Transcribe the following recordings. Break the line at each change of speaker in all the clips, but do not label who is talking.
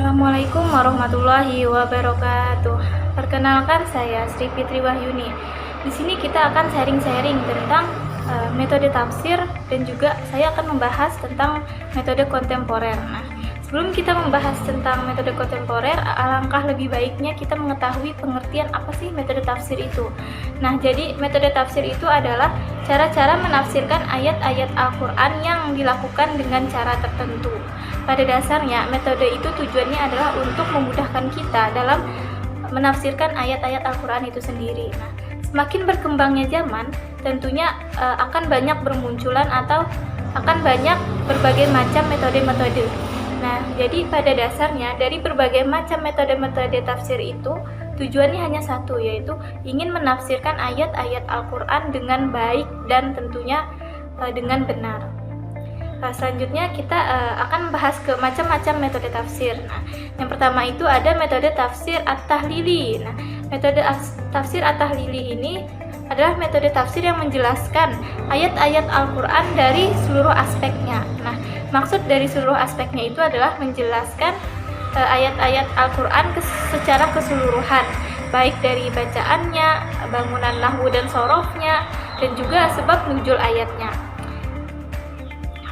Assalamualaikum warahmatullahi wabarakatuh. Perkenalkan, saya Sri Fitri Wahyuni. Di sini kita akan sharing-sharing tentang metode tafsir, dan juga saya akan membahas tentang metode kontemporer. Nah, sebelum kita membahas tentang metode kontemporer, alangkah lebih baiknya kita mengetahui pengertian apa sih metode tafsir itu. Nah, jadi metode tafsir itu adalah cara-cara menafsirkan ayat-ayat Al-Quran yang dilakukan dengan cara tertentu. Pada dasarnya, metode itu tujuannya adalah untuk memudahkan kita dalam menafsirkan ayat-ayat Al-Quran itu sendiri. Nah, semakin berkembangnya zaman, tentunya akan banyak bermunculan atau akan banyak berbagai macam metode-metode. Nah, jadi pada dasarnya dari berbagai macam metode-metode tafsir itu tujuannya hanya satu, yaitu ingin menafsirkan ayat-ayat Al-Quran dengan baik dan tentunya dengan benar. Selanjutnya kita akan membahas ke macam-macam metode tafsir. Nah, yang pertama itu ada metode tafsir at-tahlili. Nah, metode tafsir at-tahlili ini adalah metode tafsir yang menjelaskan ayat-ayat Al-Quran dari seluruh aspeknya. Nah, maksud dari seluruh aspeknya itu adalah menjelaskan ayat-ayat Al-Quran secara keseluruhan, baik dari bacaannya, bangunan nahwu dan sorofnya, dan juga sebab nuzul ayatnya.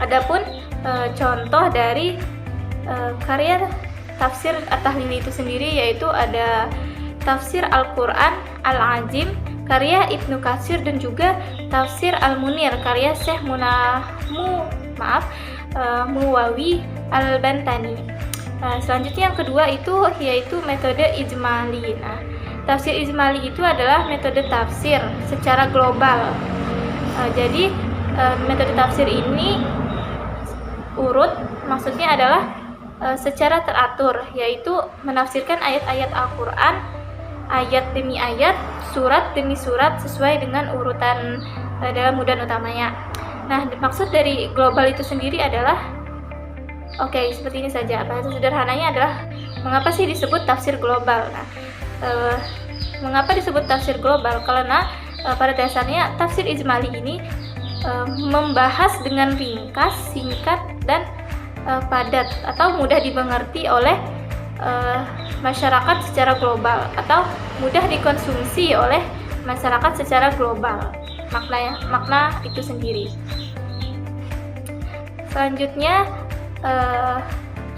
Adapun contoh dari karya tafsir at-tahlili itu sendiri, yaitu ada tafsir Al-Quran Al-Azim karya Ibnu Katsir, dan juga tafsir Al-Munir karya Syekh Muwawi Al-Bantani. Selanjutnya yang kedua itu yaitu metode ijmali. Nah, tafsir ijmali itu adalah metode tafsir secara global. Jadi metode tafsir ini urut, maksudnya adalah secara teratur, yaitu menafsirkan ayat-ayat Al-Quran ayat demi ayat, surat demi surat sesuai dengan urutan dalam mudan utamanya. Nah, maksud dari global itu sendiri adalah seperti ini saja. Bahasa sederhananya adalah mengapa sih disebut tafsir global. Nah, mengapa disebut tafsir global? Karena pada dasarnya tafsir ijmali ini membahas dengan ringkas, singkat, dan padat atau mudah dimengerti oleh masyarakat secara global, atau mudah dikonsumsi oleh masyarakat secara global. Makna itu sendiri. Selanjutnya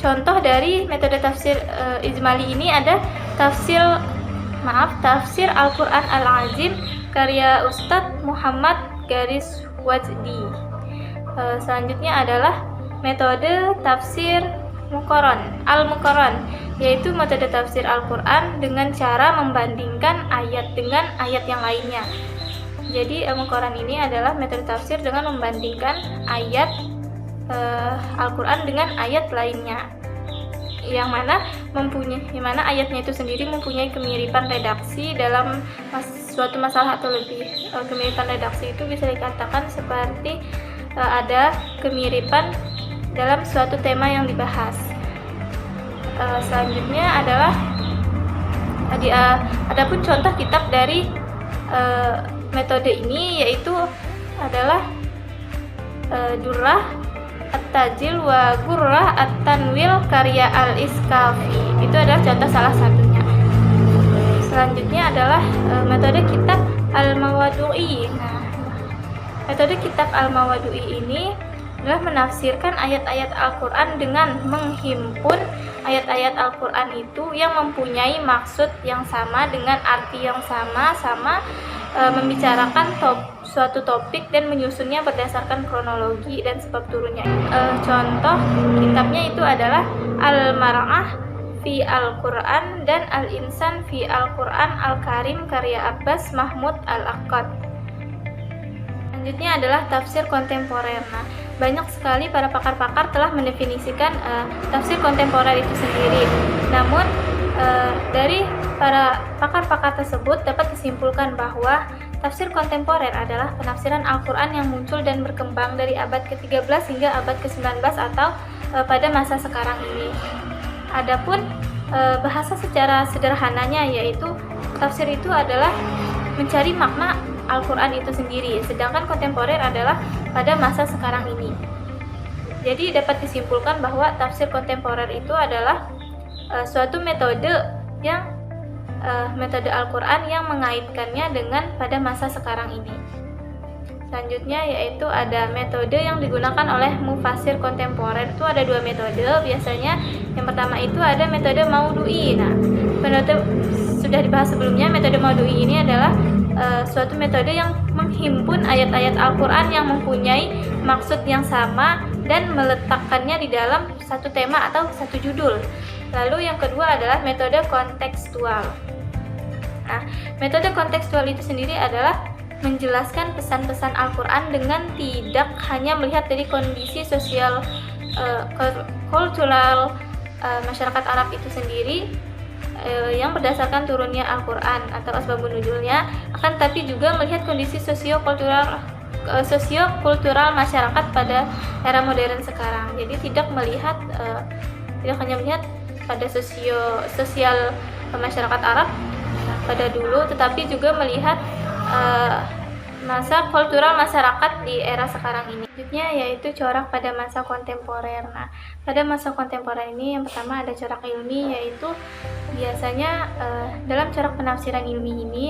contoh dari metode tafsir ijmali ini ada tafsir Al-Quran Al-Azim karya Ustadz Muhammad Garis Wajdi. Selanjutnya adalah metode tafsir Al-Muqarran, yaitu metode tafsir Al-Quran dengan cara membandingkan ayat dengan ayat yang lainnya. Jadi Al-Muqarran ini adalah metode tafsir dengan membandingkan ayat Al-Quran dengan ayat lainnya, yang mana ayatnya itu sendiri mempunyai kemiripan redaksi dalam suatu masalah atau lebih. Kemiripan redaksi itu bisa dikatakan seperti ada kemiripan dalam suatu tema yang dibahas. Selanjutnya adalah adapun contoh kitab dari metode ini, yaitu adalah Durrah At-Tajil wa Gurrah At-Tanwil karya Al-Iskafi. Itu adalah contoh salah satunya. Selanjutnya adalah metode kitab Al-Mawadu'i. Nah, metode kitab Al-Mawadu'i ini adalah menafsirkan ayat-ayat Al-Quran dengan menghimpun ayat-ayat Al-Quran itu yang mempunyai maksud yang sama dengan arti yang sama, membicarakan suatu topik dan menyusunnya berdasarkan kronologi dan sebab turunnya. Contoh kitabnya itu adalah Al-Mar'ah fi Al-Quran dan Al-Insan fi Al-Quran Al-Karim karya Abbas Mahmud Al-Aqad. Selanjutnya adalah tafsir kontemporer. Nah, banyak sekali para pakar-pakar telah mendefinisikan tafsir kontemporer itu sendiri. Namun dari para pakar-pakar tersebut dapat disimpulkan bahwa tafsir kontemporer adalah penafsiran Al-Quran yang muncul dan berkembang dari abad ke-13 hingga abad ke-19 atau pada masa sekarang ini. Adapun bahasa secara sederhananya, yaitu tafsir itu adalah mencari makna Al-Quran itu sendiri, sedangkan kontemporer adalah pada masa sekarang ini. Jadi dapat disimpulkan bahwa tafsir kontemporer itu adalah suatu metode yang metode Al-Quran yang mengaitkannya dengan pada masa sekarang ini. Selanjutnya yaitu ada metode yang digunakan oleh mufasir kontemporer. Itu ada dua metode biasanya. Yang pertama itu ada metode Maudu'i. Nah, metode sudah dibahas sebelumnya. Metode Maudu'i ini adalah suatu metode yang menghimpun ayat-ayat Al-Quran yang mempunyai maksud yang sama dan meletakkannya di dalam satu tema atau satu judul. Lalu yang kedua adalah metode kontekstual. Nah, metode kontekstual itu sendiri adalah menjelaskan pesan-pesan Al-Quran dengan tidak hanya melihat dari kondisi sosial kultural masyarakat Arab itu sendiri yang berdasarkan turunnya Al-Quran atau asbabun nuzulnya, akan tapi juga melihat kondisi sosiokultural masyarakat pada era modern sekarang. Jadi tidak hanya melihat pada sosial masyarakat Arab pada dulu, tetapi juga melihat masa kultural masyarakat di era sekarang ini. Selanjutnya yaitu corak pada masa kontemporer. Nah, pada masa kontemporer ini yang pertama ada corak ilmi, yaitu biasanya dalam corak penafsiran ilmi ini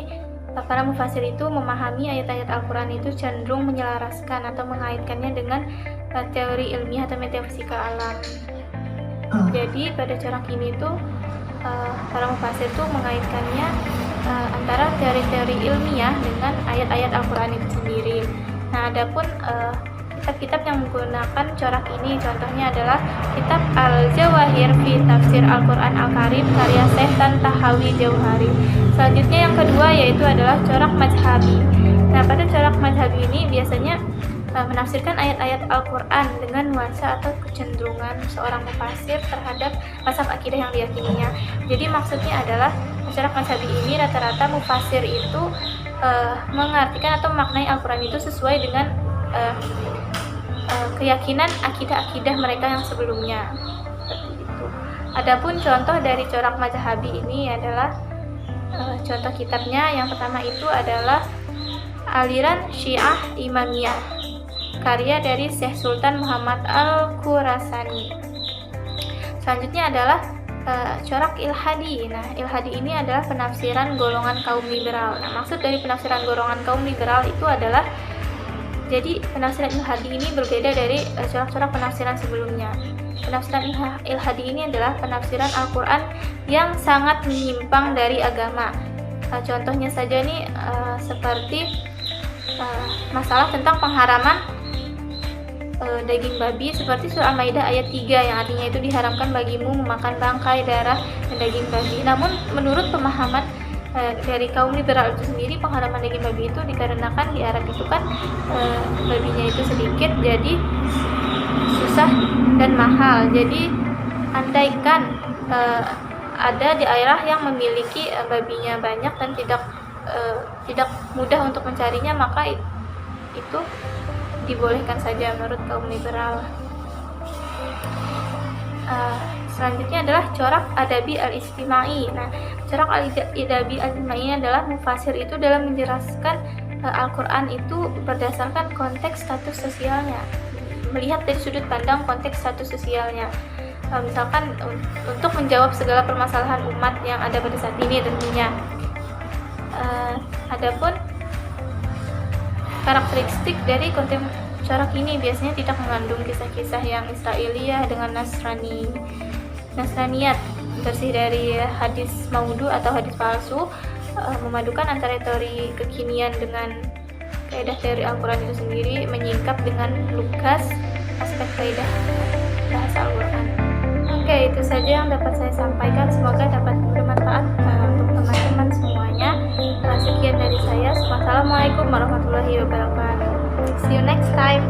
para mufasir itu memahami ayat-ayat Al-Quran itu cenderung menyelaraskan atau mengaitkannya dengan teori ilmiah atau metafisika alam. Jadi pada corak ini tuh para mufasir itu mengaitkannya antara teori-teori ilmiah dengan ayat-ayat Al-Quran itu sendiri. Nah, adapun kitab-kitab yang menggunakan corak ini contohnya adalah kitab Al-Jawahir fi Tafsir Al-Quran Al-Karim karya Syekh Tantahawi Jauhari. Selanjutnya yang kedua yaitu adalah corak mazhabi. Nah, pada corak mazhabi ini biasanya menafsirkan ayat-ayat Al-Quran dengan nuansa atau kecenderungan seorang mufasir terhadap mazhab akidah yang diyakininya. Jadi maksudnya adalah corak mazhabi ini rata-rata mufasir itu mengartikan atau memaknai Al-Quran itu sesuai dengan keyakinan akidah-akidah mereka yang sebelumnya. Seperti itu. Adapun contoh dari corak mazhabi ini adalah contoh kitabnya yang pertama itu adalah aliran Syiah Imamiyah karya dari Syekh Sultan Muhammad Al-Khurasani. Selanjutnya adalah corak ilhadi. Nah, ilhadi ini adalah penafsiran golongan kaum liberal. Nah, maksud dari penafsiran golongan kaum liberal itu adalah jadi penafsiran ilhadi ini berbeda dari corak-corak penafsiran sebelumnya. Penafsiran ilhadi ini adalah penafsiran Al-Quran yang sangat menyimpang dari agama. Contohnya saja nih seperti masalah tentang pengharaman daging babi seperti surah Al-Maidah ayat 3 yang artinya itu diharamkan bagimu memakan bangkai, darah, dan daging babi. Namun menurut pemahaman dari kaum liberal itu sendiri, pengharaman daging babi itu dikarenakan di Arab itu kan babinya itu sedikit, jadi susah dan mahal. Jadi andaikan ada di daerah yang memiliki babinya banyak dan tidak mudah untuk mencarinya, maka itu dibolehkan saja menurut kaum liberal. Selanjutnya adalah corak adabi al-istimai. Nah, corak adabi al-istimai adalah mufasir itu dalam menjelaskan Al-Quran itu berdasarkan konteks status sosialnya, melihat dari sudut pandang konteks status sosialnya. Misalkan untuk menjawab segala permasalahan umat yang ada pada saat ini tentunya. Adapun karakteristik dari corak ini biasanya tidak mengandung kisah-kisah yang Israiliyah dengan Nasraniyat, bersih dari hadis maudhu atau hadis palsu, memadukan antara teori kekinian dengan kaidah teori Al-Quran itu sendiri, menyingkap dengan lugas aspek kaidah bahasa Al-Quran. Oke, itu saja yang dapat saya sampaikan. Semoga dapat bermanfaat untuk teman-teman semuanya. Sekian dari saya. Wassalamualaikum warahmatullahi wabarakatuh. See you next time.